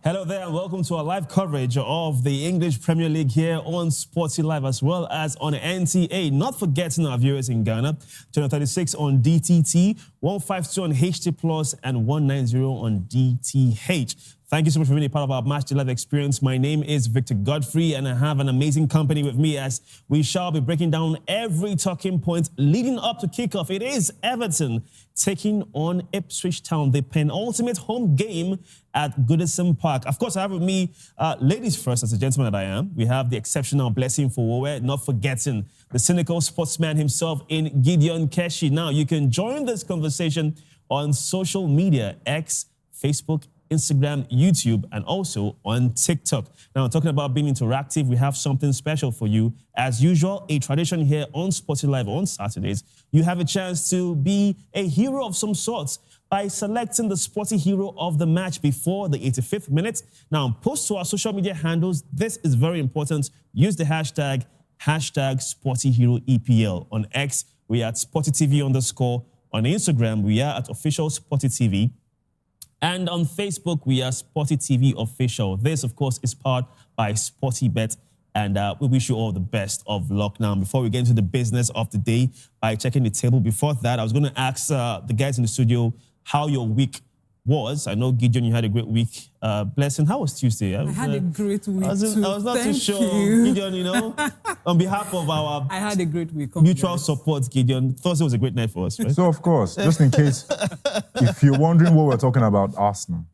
Hello there and welcome to our live coverage of the English Premier League here on Sporty Live as well as on NTA. Not forgetting our viewers in Ghana, channel 36 on DTT, 152 on HT Plus and 190 on DTH. Thank you so much for being a part of our Match Day Live experience. My name is Victor Godfrey and I have an amazing company with me as we shall be breaking down every talking point leading up to kickoff. It is Everton taking on Ipswich Town, the penultimate home game at Goodison Park. Of course, I have with me, ladies first, as a gentleman that I am. We have the exceptional Blessing Fowowe, not forgetting the cynical sportsman himself in Gideon Keshi. Now, you can join this conversation on social media, X, Facebook, Instagram, YouTube, and also on TikTok. Now, talking about being interactive, we have something special for you. As usual, a tradition here on Sporty Live on Saturdays, you have a chance to be a hero of some sorts by selecting the Sporty Hero of the match before the 85th minute. Now, post to our social media handles. This is very important. Use the hashtag SportyHeroEPL. On X, we are at SportyTV_. On Instagram, we are at official SportyTV. And on Facebook, we are Sporty TV Official. This, of course, is powered by SportyBet. And we wish you all the best of luck. Now, before we get into the business of the day, by checking the table, before that, I was going to ask the guys in the studio how your week was. I know, Gideon, you had a great week. Blessing, how was Tuesday? I had a great week, I was not too sure. You. Gideon, you know, on behalf of our I had a great week. mutual support, Gideon, Thursday was a great night for us, right? So, of course, just in case, if you're wondering what we're talking about, Arsenal.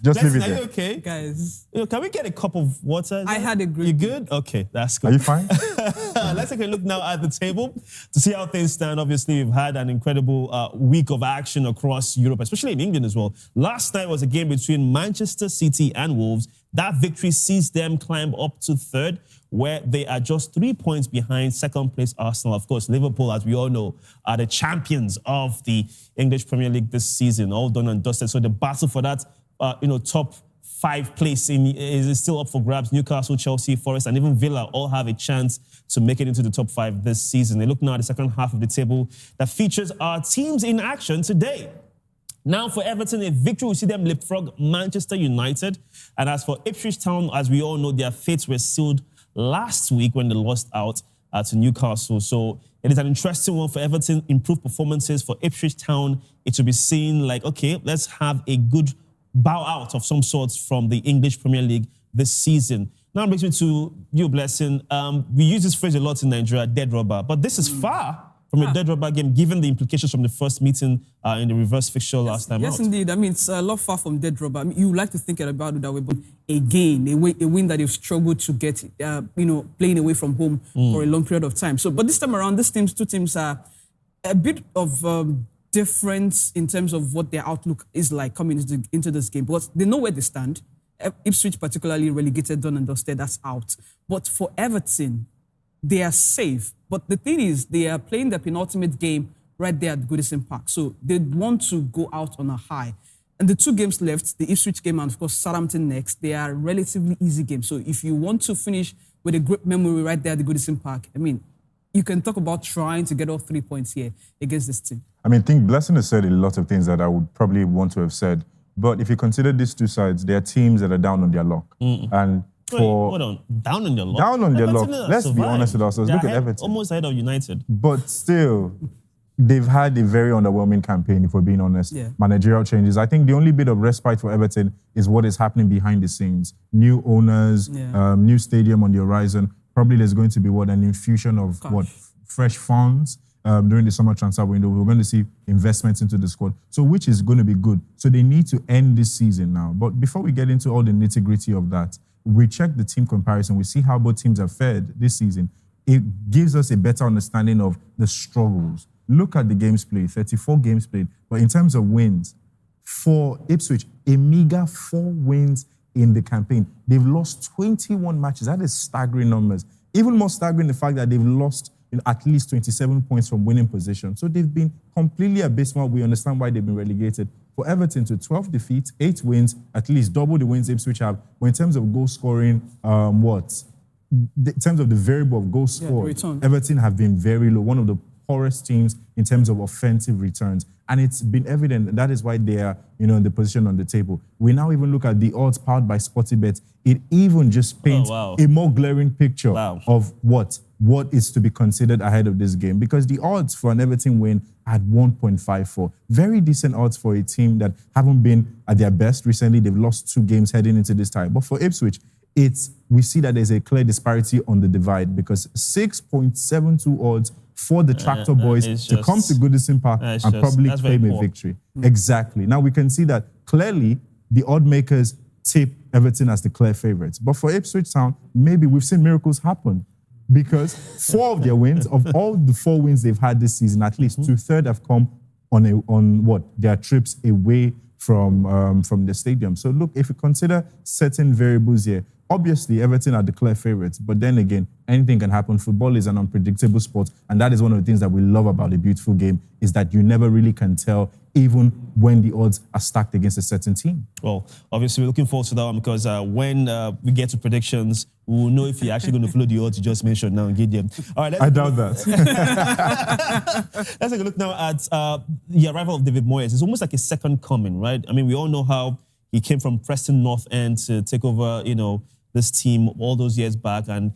Just leave it Are you there. okay? Guys, Can we get a cup of water? I had a great You good? Okay, that's good. Are you fine? Let's take a look now at the table to see how things stand. Obviously, we've had an incredible week of action across Europe, especially in England as well. Last night was a game between Manchester City and Wolves. That victory sees them climb up to third, where they are just 3 points behind second place Arsenal. Of course, Liverpool, as we all know, are the champions of the English Premier League this season, all done and dusted. So the battle for that, top 5 place is still up for grabs. Newcastle, Chelsea, Forest, and even Villa all have a chance to make it into the top 5 this season. They look now at the second half of the table that features our teams in action today. Now for Everton, a victory will see them leapfrog Manchester United. And as for Ipswich Town, as we all know, their fates were sealed last week when they lost out to Newcastle. So it is an interesting one for Everton. Improved performances for Ipswich Town. It will be seen like, okay, let's have a good bow out of some sorts from the English Premier League this season. Now it brings me to you, Blessing. We use this phrase a lot in Nigeria, dead rubber, but this is far from a dead rubber game, given the implications from the first meeting in the reverse fixture last time out. Yes, indeed. I mean, it's a lot far from dead rubber. I mean, you like to think about it that way, but again, a win that they've struggled to get, playing away from home for a long period of time. So, but this time around, two teams are a bit of difference in terms of what their outlook is like coming into this game. But they know where they stand. Ipswich particularly relegated, done and dusted, that's out. But for Everton, they are safe. But the thing is, they are playing their penultimate game right there at Goodison Park. So they want to go out on a high. And the 2 games left, the Ipswich game and, of course, Southampton next, they are relatively easy games. So if you want to finish with a great memory right there at the Goodison Park, I mean, you can talk about trying to get all 3 points here against this team. I mean, I think Blessing has said a lot of things that I would probably want to have said. But if you consider these 2 sides, they are teams that are down on their luck. And Hold on. Down on their luck? Down on their luck. Let's be survived. honest with ourselves. They're Look at ahead, Everton. almost ahead of United. But still, they've had a very underwhelming campaign, if we're being honest. Yeah. Managerial changes. I think the only bit of respite for Everton is what is happening behind the scenes. New owners, new stadium on the horizon. Probably there's going to be an infusion of fresh funds during the summer transfer window. We're going to see investments into the squad, so which is going to be good. So they need to end this season now. But before we get into all the nitty-gritty of that, we check the team comparison. We see how both teams have fared this season. It gives us a better understanding of the struggles. Look at the games played, 34 games played. But in terms of wins, for Ipswich, a meager 4 wins in the campaign. They've lost 21 matches. That is staggering numbers. Even more staggering, the fact that they've lost at least 27 points from winning position. So they've been completely abysmal. We understand why they've been relegated. For Everton to 12 defeats, 8 wins, at least double the wins Ipswich have. But in terms of goal scoring, in terms of the variable of goal scored, Everton have been very low. One of the poorest teams in terms of offensive returns. And it's been evident that is why they are, in the position on the table. We now even look at the odds powered by SportyBet. It even just paints a more glaring picture of what is to be considered ahead of this game. Because the odds for an Everton win at 1.54, very decent odds for a team that haven't been at their best recently. They've lost 2 games heading into this time. But for Ipswich, we see that there's a clear disparity on the divide because 6.72 odds for the Tractor Boys to come to Goodison Park and probably claim a victory. Exactly. Now we can see that clearly the odd makers tip Everton as the clear favourites. But for Ipswich Town, maybe we've seen miracles happen because 4 of their wins, of all the 4 wins they've had this season, at least 2/3 have come on their trips away from the stadium. So look, if you consider certain variables here, obviously Everton are the clear favourites, but then again, anything can happen. Football is an unpredictable sport, and that is one of the things that we love about a beautiful game, is that you never really can tell even when the odds are stacked against a certain team. Well, obviously we're looking forward to that one because when we get to predictions, we'll know if you're actually going to follow the odds you just mentioned now and get them. All right, I doubt that. Let's take a look now at the arrival of David Moyes. It's almost like a second coming, right? I mean, we all know how he came from Preston North End to take over, this team all those years back and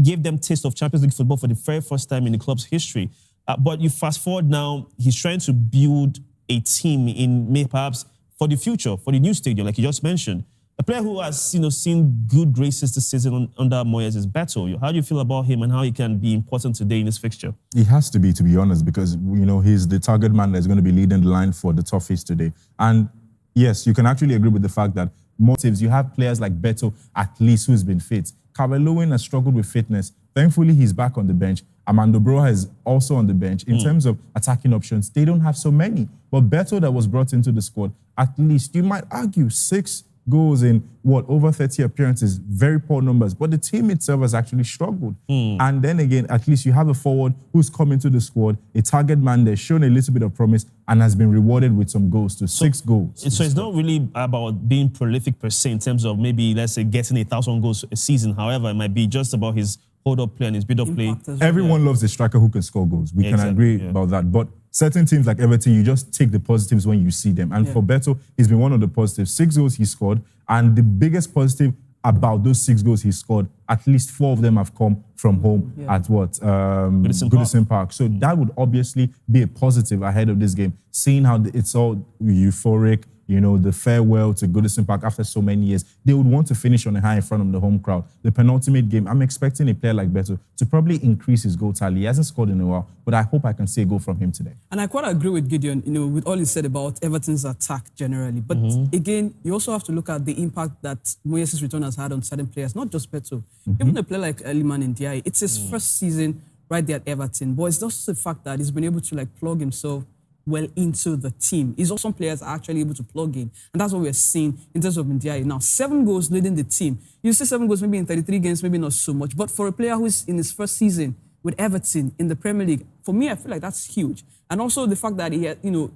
gave them taste of Champions League football for the very first time in the club's history. But you fast forward now, he's trying to build a team in perhaps for the future, for the new stadium, like you just mentioned. A player who has, seen good graces this season under Moyes is Beto. How do you feel about him and how he can be important today in this fixture? He has to be honest, because, he's the target man that's going to be leading the line for the Toffees today. And yes, you can actually agree with the fact that motives, you have players like Beto, at least, who's been fit. Calvert-Lewin has struggled with fitness. Thankfully, he's back on the bench. Armando Broja is also on the bench. In terms of attacking options, they don't have so many. But Beto, that was brought into the squad, at least, you might argue 6 goals in, over 30 appearances, very poor numbers. But the team itself has actually struggled. And then again, at least you have a forward who's come into the squad, a target man that's shown a little bit of promise and has been rewarded with some goals, 6 goals. So it's not really about being prolific per se in terms of maybe, let's say, getting 1,000 goals a season. However, it might be just about his hold-up play and his build-up play. Everyone loves a striker who can score goals. We can agree about that. But certain teams like Everton, you just take the positives when you see them. And for Beto, he's been one of the positives. 6 goals he scored. And the biggest positive about those 6 goals he scored, at least 4 of them have come from home at Goodison Park. So that would obviously be a positive ahead of this game, seeing how it's all euphoric, the farewell to Goodison Park after so many years. They would want to finish on a high in front of the home crowd. The penultimate game, I'm expecting a player like Beto to probably increase his goal tally. He hasn't scored in a while, but I hope I can see a goal from him today. And I quite agree with Gideon, with all he said about Everton's attack generally. But again, you also have to look at the impact that Moyes' return has had on certain players, not just Beto. Even a player like Liman Ndiaye, it's his first season right there at Everton, but it's just the fact that he's been able to plug himself well into the team. He's also some players are actually able to plug in. And that's what we're seeing in terms of Ndiaye. Now, 7 goals leading the team. You see 7 goals maybe in 33 games, maybe not so much. But for a player who's in his first season with Everton in the Premier League, for me, I feel like that's huge. And also the fact that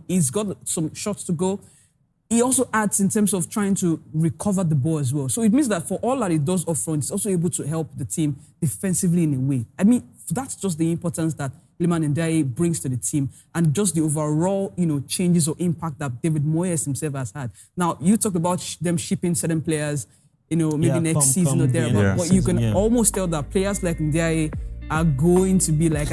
he's got some shots to go. He also adds in terms of trying to recover the ball as well. So it means that for all that he does up front, he's also able to help the team defensively in a way. I mean, that's just the importance that Liman Ndiaye brings to the team and just the overall, changes or impact that David Moyes himself has had. Now, you talked about them shipping certain players, maybe next season or there, but you can almost tell that players like Ndiaye are going to be like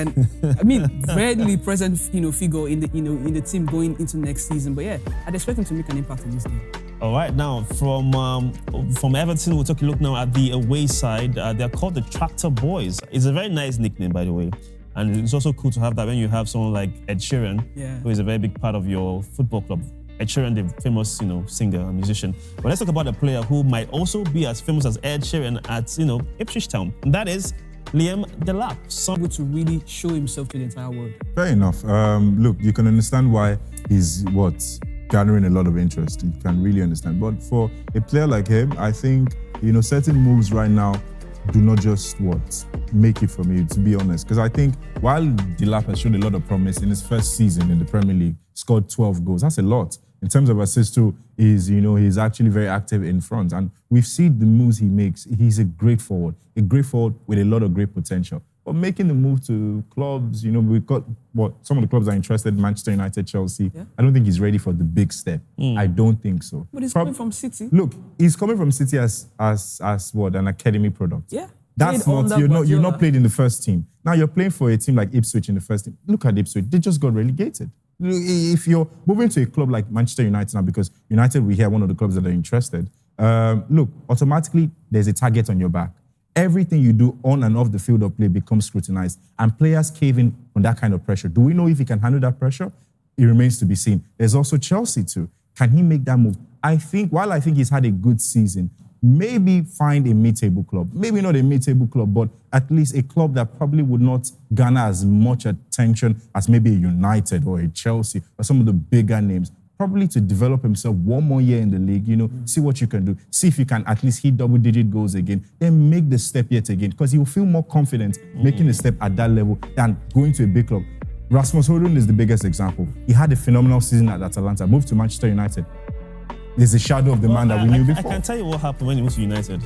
readily present, figure in the team going into next season. But I'd expect him to make an impact in this game. All right, now from Everton, we'll take a look now at the away side. They're called the Tractor Boys. It's a very nice nickname, by the way. And it's also cool to have that when you have someone like Ed Sheeran, who is a very big part of your football club. Ed Sheeran, the famous, singer and musician. But let's talk about a player who might also be as famous as Ed Sheeran at, Ipswich Town. And that is Liam Delap. Someone to really show himself to the entire world. Fair enough. Look, you can understand why he's gathering a lot of interest. You can really understand. But for a player like him, I think, certain moves right now do not just make it for me, to be honest. Because I think while Delap has shown a lot of promise in his first season in the Premier League, scored 12 goals. That's a lot. In terms of assists too, he's actually very active in front. And we've seen the moves he makes. He's a great forward with a lot of great potential. But making the move to clubs, we've got some of the clubs are interested, Manchester United, Chelsea. Yeah. I don't think he's ready for the big step. I don't think so. But he's coming from City. Look, he's coming from City as what, an academy product. Yeah. That's not, you're not played in the first team. Now you're playing for a team like Ipswich in the first team. Look at Ipswich, they just got relegated. If you're moving to a club like Manchester United now, because United, we hear one of the clubs that are interested, look, automatically there's a target on your back. Everything you do on and off the field of play becomes scrutinized, and players cave in on that kind of pressure. Do we know if he can handle that pressure? It remains to be seen. There's also Chelsea too. Can he make that move? While I think he's had a good season, maybe find a mid-table club. Maybe not a mid-table club, but at least a club that probably would not garner as much attention as maybe a United or a Chelsea or some of the bigger names. Probably to develop himself one more year in the league, see what you can do. See if you can at least hit double-digit goals again. Then make the step yet again, because he will feel more confident making the step at that level than going to a big club. Rasmus Højlund is the biggest example. He had a phenomenal season at Atalanta, moved to Manchester United. There's a shadow of the man that we knew before. I can tell you what happened when he moved to United.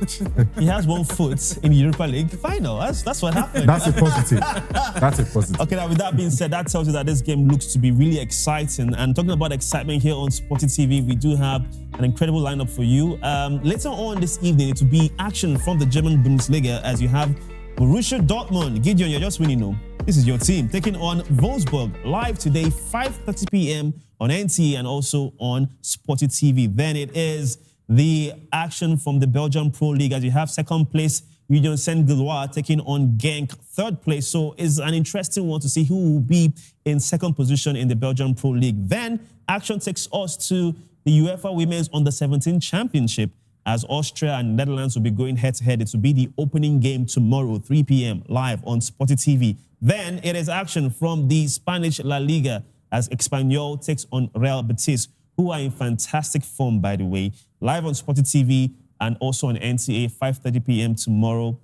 He has one foot in the Europa League final. That's what happened. That's a positive. Okay, now with that being said, that tells you that this game looks to be really exciting. And talking about excitement here on Sporty TV, we do have an incredible lineup for you. Later on this evening, it will be action from the German Bundesliga as you have Borussia Dortmund. Gideon, you're just winning, this is your team taking on Wolfsburg live today, 5:30 p.m. on NT and also on Sporty TV. Then it is the action from the Belgian Pro League as you have second place Union Saint-Gilloise taking on Genk, third place. So it's an interesting one to see who will be in second position in the Belgian Pro League. Then action takes us to the UEFA Women's Under-17 Championship as Austria and Netherlands will be going head-to-head. It will be the opening game tomorrow, 3 p.m. live on Sporty TV. Then it is action from the Spanish La Liga as Espanyol takes on Real Betis, who are in fantastic form, by the way, live on Sporty TV and also on NTA, 5:30 p.m. tomorrow.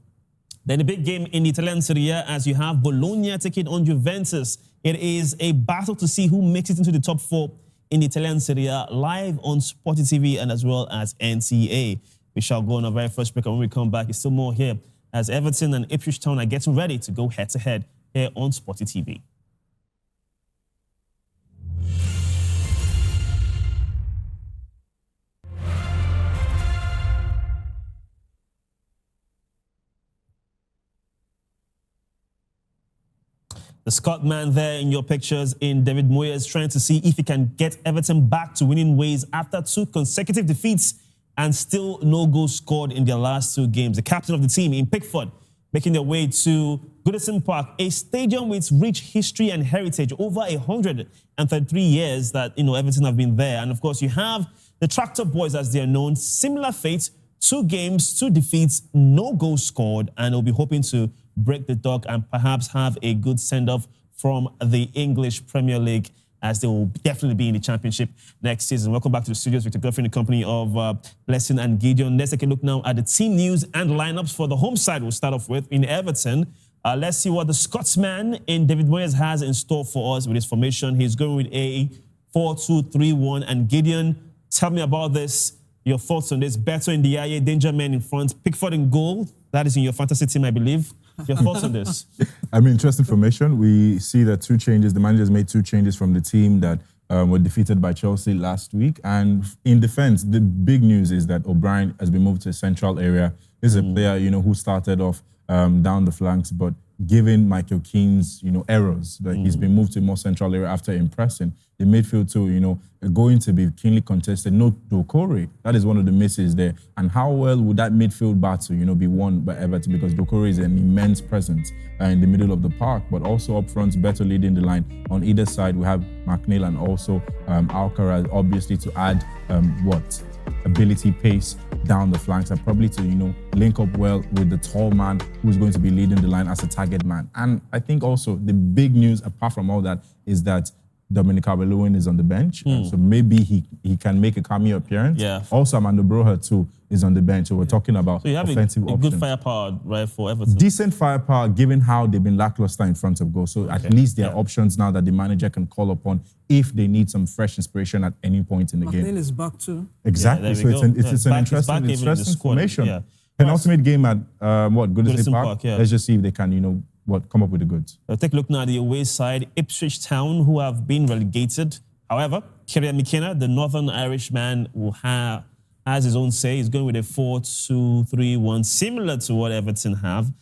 Then the big game in the Italian Serie A as you have Bologna taking on Juventus. It is a battle to see who makes it into the top four in the Italian Serie A, live on Sporty TV and as well as NTA. We shall go on our very first break, and when we come back, it's still more here as Everton and Ipswich Town are getting ready to go head-to-head here on Sporty TV. The Scotsman there in your pictures in David Moyes trying to see if he can get Everton back to winning ways after 2 consecutive defeats and still no goals scored in their last 2 games. The captain of the team in Pickford making their way to Goodison Park, a stadium with rich history and heritage, over 133 years that Everton have been there. And of course, you have the Tractor Boys, as they are known, similar fate, 2 games, 2 defeats, no goals scored, and they'll be hoping to break the dog and perhaps have a good send-off from the English Premier League, as they will definitely be in the Championship next season. Welcome back to the studios with the girlfriend in the company of Blessing and Gideon. Let's take a look now at the team news and lineups for the home side. We'll start off with in Everton. Let's see what the Scotsman in David Moyes has in store for us with his formation. He's going with a 4-2-3-1. And Gideon, tell me about this. Your thoughts on this. Beto in the area, danger man in front, Pickford in goal. That is in your fantasy team, I believe. Your thoughts on this? Interesting formation. We see that 2 changes. The manager's made 2 changes from the team that were defeated by Chelsea last week. And in defense, the big news is that O'Brien has been moved to a central area. This is a player, who started off down the flanks, but given Michael Keane's, errors, that he's been moved to a more central area after impressing. The midfield too, going to be keenly contested. No Doucouré, that is one of the misses there. And how well would that midfield battle, be won by Everton? Because Doucouré is an immense presence in the middle of the park, but also up front, better leading the line. On either side, we have McNeil and also Alcaraz, obviously to add ability, pace down the flanks, and probably to, link up well with the tall man who's going to be leading the line as a target man. And I think also the big news, apart from all that, is that Dominic Calvert-Lewin is on the bench. So maybe he can make a cameo appearance. Yeah. Also, Amanda Broha too is on the bench. So we're talking about so you have offensive a good firepower, right, for Everton. Decent firepower, given how they've been lackluster in front of goal. So at least there are options now that the manager can call upon if they need some fresh inspiration at any point in the game. McNeil is back too. Exactly. Yeah, so it's an interesting formation. Yeah. Penultimate game at Goodison Park. Yeah. Let's just see if they can, come up with the goods. Take a look now at the away side. Ipswich Town, who have been relegated. However, Kieran McKenna, the Northern Irishman, has his own say. He's going with a 4-2-3-1, similar to what Everton have.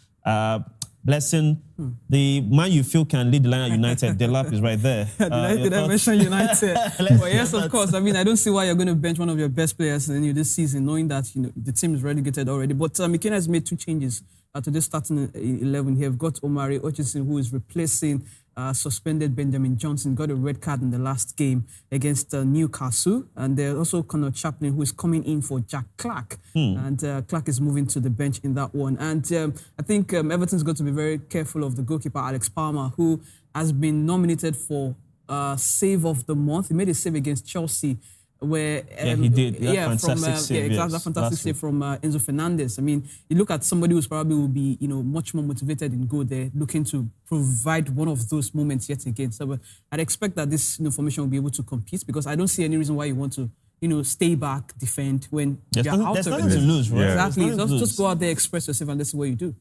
Blessing, the man you feel can lead the line at United, Delap is right there. Did I mention United? Well, yes, of course. I mean, I don't see why you're going to bench one of your best players in this season, knowing that the team is relegated already. But McKenna has made 2 changes to this starting 11 here. We've got Omari Hutchinson, who is replacing suspended Benjamin Johnson, got a red card in the last game against Newcastle. And there's also Connor Chaplin, who is coming in for Jack Clark. And Clark is moving to the bench in that one. And I think Everton's got to be very careful of the goalkeeper, Alex Palmer, who has been nominated for Save of the Month. He made a save against Chelsea, where he did. Fantastic save, that fantastic save from Enzo Fernandez. I mean, you look at somebody who's probably will be much more motivated in goal there, looking to provide one of those moments yet again. So I'd expect that this formation will be able to compete, because I don't see any reason why you want to stay back, defend when there's you're out of it. nothing to lose, right? Exactly. Just go out there, express yourself, and let's see what you do.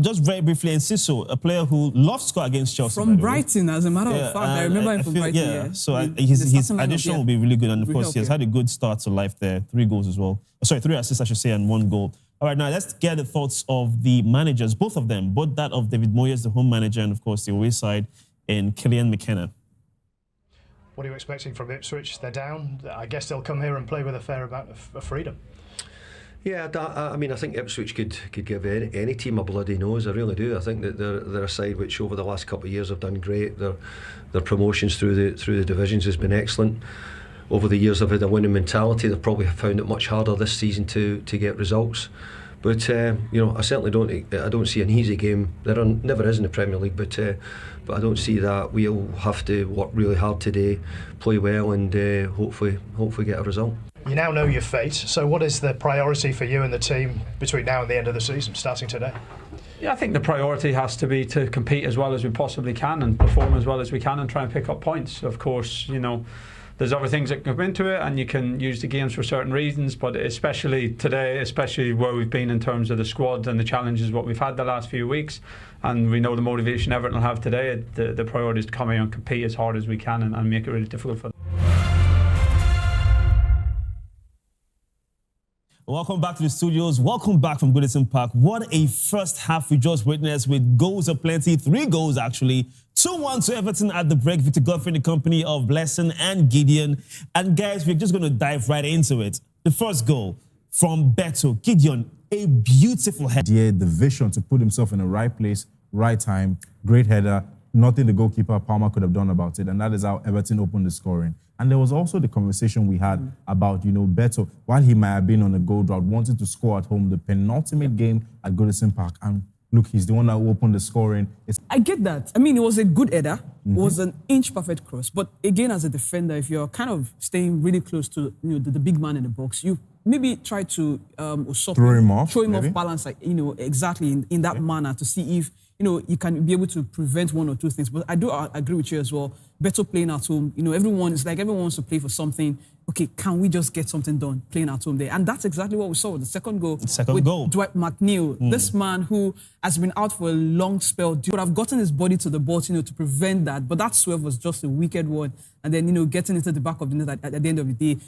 Just very briefly, Enciso, a player who loves to score against Chelsea. From Brighton, as a matter of fact. I remember him from Brighton. So his addition will be really good. And of course, he has had a good start to life there. 3 goals as well. Sorry, 3 assists, I should say, and 1 goal. All right, now let's get the thoughts of the managers, both of them, both that of David Moyes, the home manager, and of course, the away side, and Kieran McKenna. What are you expecting from Ipswich? They're down. I guess they'll come here and play with a fair amount of freedom. Yeah, I mean, I think Ipswich could give any team a bloody nose. I really do. I think that they're a side which over the last couple of years have done great. Their promotions through the divisions has been excellent. Over the years, they've had a winning mentality. They've probably found it much harder this season to get results. But I certainly don't see an easy game. There never is in the Premier League, but I don't see that. We'll have to work really hard today, play well, and hopefully get a result. You now know your fate, so what is the priority for you and the team between now and the end of the season, starting today? Yeah, I think the priority has to be to compete as well as we possibly can and perform as well as we can and try and pick up points. Of course, there's other things that come into it, and you can use the games for certain reasons, but especially today, especially where we've been in terms of the squad and the challenges what we've had the last few weeks, and we know the motivation Everton will have today, the priority is to come here and compete as hard as we can and make it really difficult for them. Welcome back to the studios. Welcome back from Goodison Park. What a first half we just witnessed, with goals aplenty. 3 goals, actually. 2-1 to Everton at the break. Victor Godfrey in the company of Blessing and Gideon. And guys, we're just going to dive right into it. The first goal from Beto. Gideon, a beautiful header. Yeah, the vision to put himself in the right place, right time, great header. Nothing the goalkeeper Palmer could have done about it, and that is how Everton opened the scoring. And there was also the conversation we had about, Beto, while he might have been on a goal drought, wanted to score at home, the penultimate game at Goodison Park. And look, he's the one that opened the scoring. I get that. I mean, it was a good header. It was an inch-perfect cross. But again, as a defender, if you're kind of staying really close to the big man in the box, you maybe try to throw him off balance, exactly in that manner, to see if you can be able to prevent one or two things. But I do agree with you as well. Better playing at home. Everyone wants to play for something. Okay, can we just get something done playing at home there? And that's exactly what we saw with the second goal. Dwight McNeil, this man who has been out for a long spell, would have gotten his body to the ball, to prevent that. But that swerve was just a wicked one. And then, getting into the back of the net at the end of the day,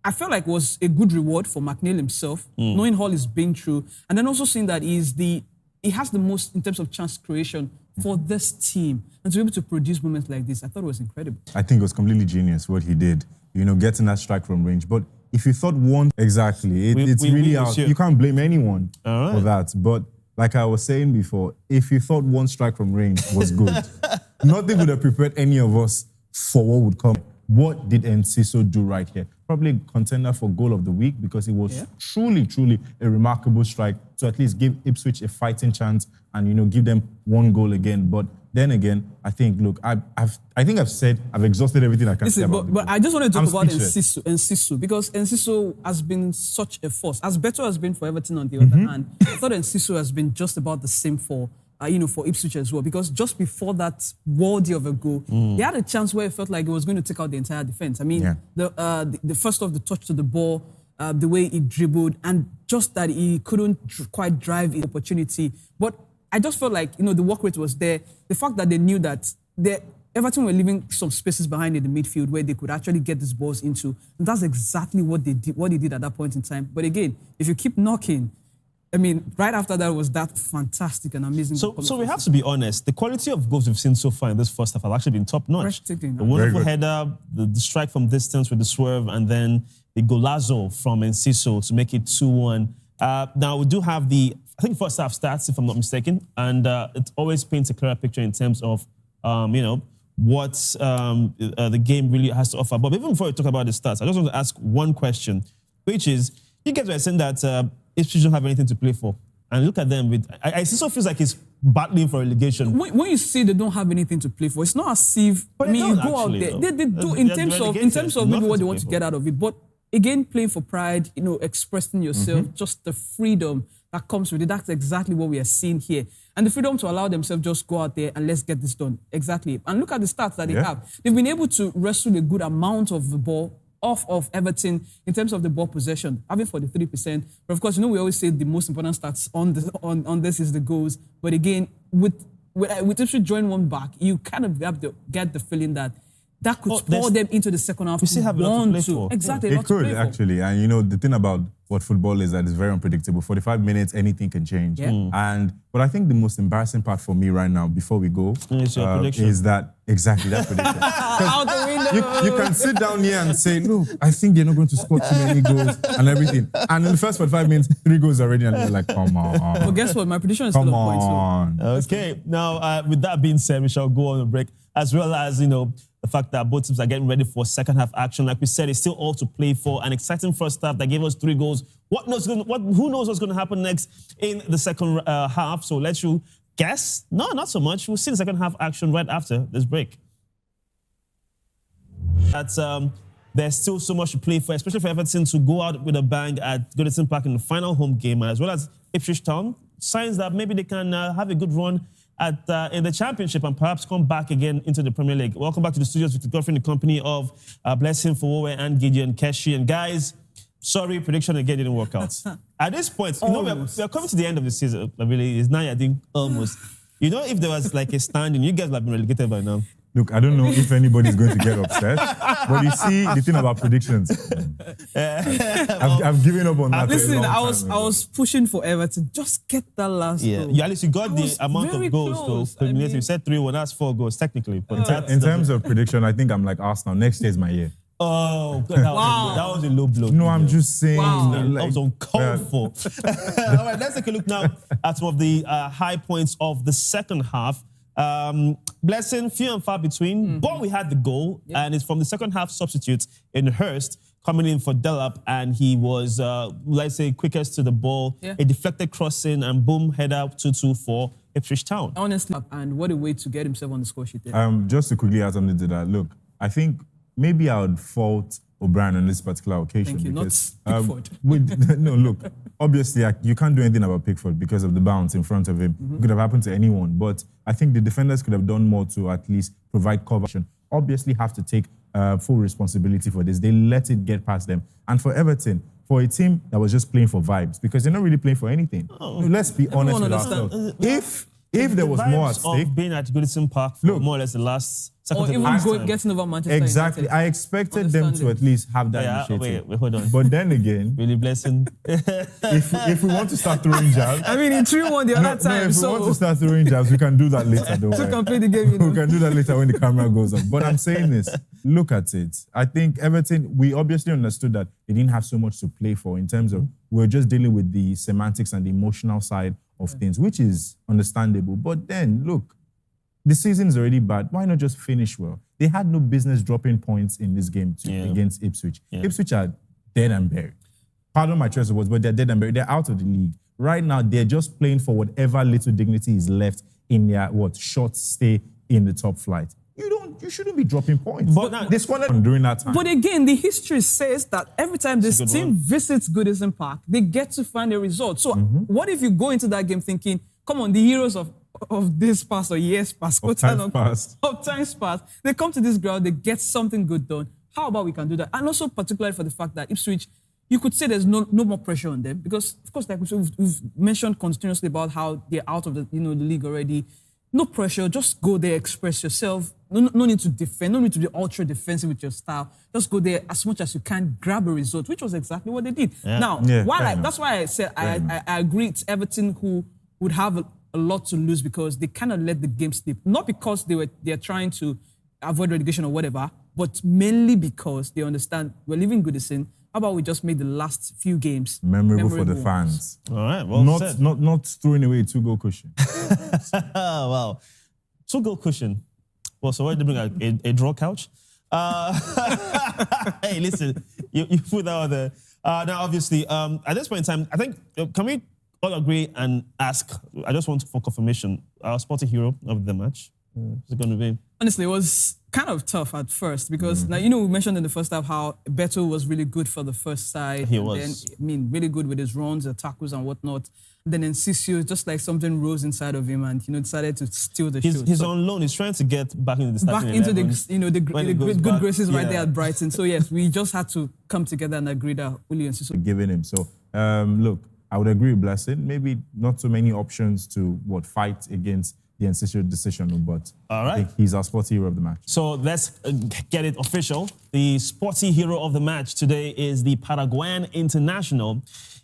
I felt like it was a good reward for McNeil himself, knowing all he's been through, and then also seeing that he has the most in terms of chance creation for this team. And to be able to produce moments like this, I thought it was incredible. I think it was completely genius what he did, getting that strike from range. But if you thought one, exactly, it's really out. You can't blame anyone for that. But like I was saying before, if you thought one strike from range was good, nothing would have prepared any of us for what would come. What did Enciso do right here? Probably contender for goal of the week, because it was truly, truly a remarkable strike to at least give Ipswich a fighting chance and, give them 1 goal again. But then again, I think, look, I've exhausted everything I can say about but I just want to talk about Enciso, because Enciso has been such a force. As Beto has been for Everton on the other hand, I thought Enciso has been just about the same for Ipswich as well, because just before that worldie of a goal, he had a chance where it felt like it was going to take out the entire defense. I mean, the first of the touch to the ball, the way he dribbled, and just that he couldn't quite drive the opportunity. But I just felt like, the work rate was there. The fact that they knew that Everton were leaving some spaces behind in the midfield where they could actually get these balls into. And that's exactly what they did at that point in time. But again, if you keep knocking, right after that was that fantastic and amazing. So we have to be honest. The quality of goals we've seen so far in this first half have actually been top-notch. Breathtaking. The wonderful header, the strike from distance with the swerve, and then the golazo from Enciso to make it 2-1. Now, we do have I think first half stats, if I'm not mistaken, and it always paints a clearer picture in terms of, what the game really has to offer. But even before we talk about the stats, I just want to ask one question, which is, you guys were saying that Ipswich don't have anything to play for. And look at them. I still feels like it's battling for relegation. When you say they don't have anything to play for, it's not as if, you go out there. They do in terms of maybe what they want to get out of it. But again, playing for pride, expressing yourself, just the freedom that comes with it. That's exactly what we are seeing here. And the freedom to allow themselves just go out there and let's get this done. Exactly. And look at the stats that they have. They've been able to wrestle a good amount of the ball off of Everton in terms of the ball possession, having 43%. But of course, we always say the most important stats on this is the goals. But again, with Ipswich join one back, you kind of have to get the feeling that could pour them into the second half. We still have a lot to play for. Exactly. It could, actually. And the thing about what football is that it's very unpredictable. 45 minutes, anything can change. Yeah. But I think the most embarrassing part for me right now, before we go, is that exactly that prediction. Out the window. You can sit down here and say, look, I think they're not going to score too many goals and everything. And in the first 45 minutes, 3 goals already, and you're like, come on. Well, guess what? My prediction is still on point. Okay. Now, with that being said, we shall go on a break, as well as, the fact that both teams are getting ready for second half action. Like we said, it's still all to play for. An exciting first half that gave us 3 goals. Who knows what's going to happen next in the second half? So let you guess. No, not so much. We'll see the second half action right after this break. There's still so much to play for, especially for Everton to go out with a bang at Goodison Park in the final home game, as well as Ipswich Town. Signs that maybe they can have a good run in the Championship and perhaps come back again into the Premier League. Welcome back to the studios with Godfrey in the company of Blessing Fowowe and Gideon Keshi. And guys, sorry, prediction again didn't work out. At this point, we're coming to the end of the season. Really, it's now, I think, almost. If there was like a standing, you guys would have been relegated by now. Look, I don't know if anybody's going to get upset, but you see, the thing about predictions, I've given up on that. Listen, I was pushing for Everton. Just get that last goal. Yeah, at least you got the amount of goals. So you said 3-1, that's 4 goals technically. But in terms of prediction, I think I'm like Arsenal. Next year is my year. Oh, that was a low blow. No, I'm just saying. Wow. That was uncalled for. All right, let's take a look now at some of the high points of the second half. Blessing, few and far between, but we had the goal, and it's from the second half substitute in Hurst coming in for Delap, and he was, let's say, quickest to the ball, a deflected crossing, and boom, header 2-2 for Ipswich Town. Honestly, and what a way to get himself on the score sheet there. Just to quickly add something to that, look, I think maybe I would fault O'Brien on this particular occasion. Thank you, because, not Pickford. No, look, obviously you can't do anything about Pickford because of the bounce in front of him. It could have happened to anyone, but I think the defenders could have done more to at least provide cover. Obviously have to take full responsibility for this. They let it get past them. And for Everton, for a team that was just playing for vibes, because they're not really playing for anything. Let's be honest with ourselves. If there was more at stake, of being at Goodison Park for more or less the last or even getting over Manchester exactly. United. I expected them to at least have that initiative. Wait, hold on. But then again, really Blessing. if we want to start throwing jabs, I mean, in 3-1 the other time. If we want to start throwing jabs, we can do that later. Don't worry. Complete the game. We can do that later when the camera goes on. But I'm saying this. Look at it. I think Everton. We obviously understood that they didn't have so much to play for in terms of we're just dealing with the semantics and the emotional side of things, which is understandable. But then, look, the season is already bad. Why not just finish well? They had no business dropping points in this game against Ipswich. Ipswich are dead and buried. Pardon my choice of words, but they're dead and buried. They're out of the league. Right now, they're just playing for whatever little dignity is left in their short stay in the top flight. You shouldn't be dropping points. But they squandered during that time. But again, the history says that every time this team visits Goodison Park, they get to find a result. So what if you go into that game thinking, come on, the heroes of this past or years past, of times past, they come to this ground, they get something good done. How about we can do that? And also particularly for the fact that Ipswich, you could say there's no more pressure on them because, of course, like we've mentioned continuously about how they're out of the the league already. No pressure, just go there, express yourself. No need to defend, no need to be ultra defensive with your style. Just go there as much as you can, grab a result, which was exactly what they did. Yeah. Now, that's why I said I agree it's Everton who would have a lot to lose because they kind of let the game slip. Not because they're trying to avoid relegation or whatever, but mainly because they understand we're leaving Goodison. How about we just make the last few games memorable for the ones? fans. All right, well Not said. not throwing away a 2-goal cushion. Wow. 2-goal cushion. Well, so why did you bring a draw couch? Hey, listen, you put that on there. Now, obviously, at this point in time, I think, can we all agree and ask, I just want for confirmation, our sporting hero of the match, is it going to be? Honestly, it was kind of tough at first because, we mentioned in the first half how Beto was really good for the first side. He and was. Then, really good with his runs, the tackles and whatnot. Then Enciso, just like something rose inside of him and, decided to steal the show. He's on loan. He's trying to get back into the starting Back into 11 the good graces right yeah. there at Brighton. So, yes, we just had to come together and agree that Uli Enciso. Giving him. So, look, I would agree with Blessing. Maybe not so many options to fight against the Enciso decision, but All right. I think he's our sporty hero of the match. So let's get it official. The sporty hero of the match today is the Paraguayan international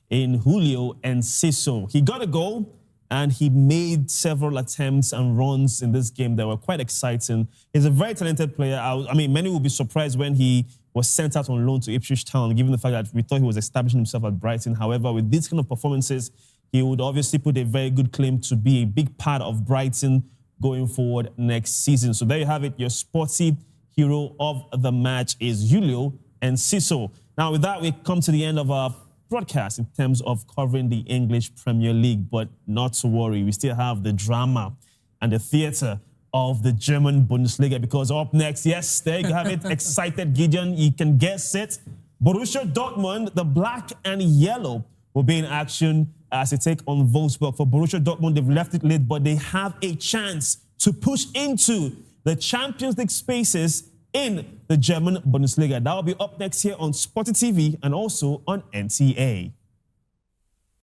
in Julio Enciso. He got a goal and he made several attempts and runs in this game that were quite exciting. He's a very talented player. I mean, many will be surprised when he was sent out on loan to Ipswich Town, given the fact that we thought he was establishing himself at Brighton. However, with these kind of performances, he would obviously put a very good claim to be a big part of Brighton going forward next season. So there you have it. Your sporty hero of the match is Julio Enciso. Now, with that, we come to the end of our broadcast in terms of covering the English Premier League. But not to worry, we still have the drama and the theatre of the German Bundesliga, because up next, yes, there you have it, excited Gideon, you can guess it. Borussia Dortmund, the black and yellow, will be in action as they take on Wolfsburg. For Borussia Dortmund, they've left it late, but they have a chance to push into the Champions League spaces in the German Bundesliga. That will be up next here on Sporty TV and also on NTA.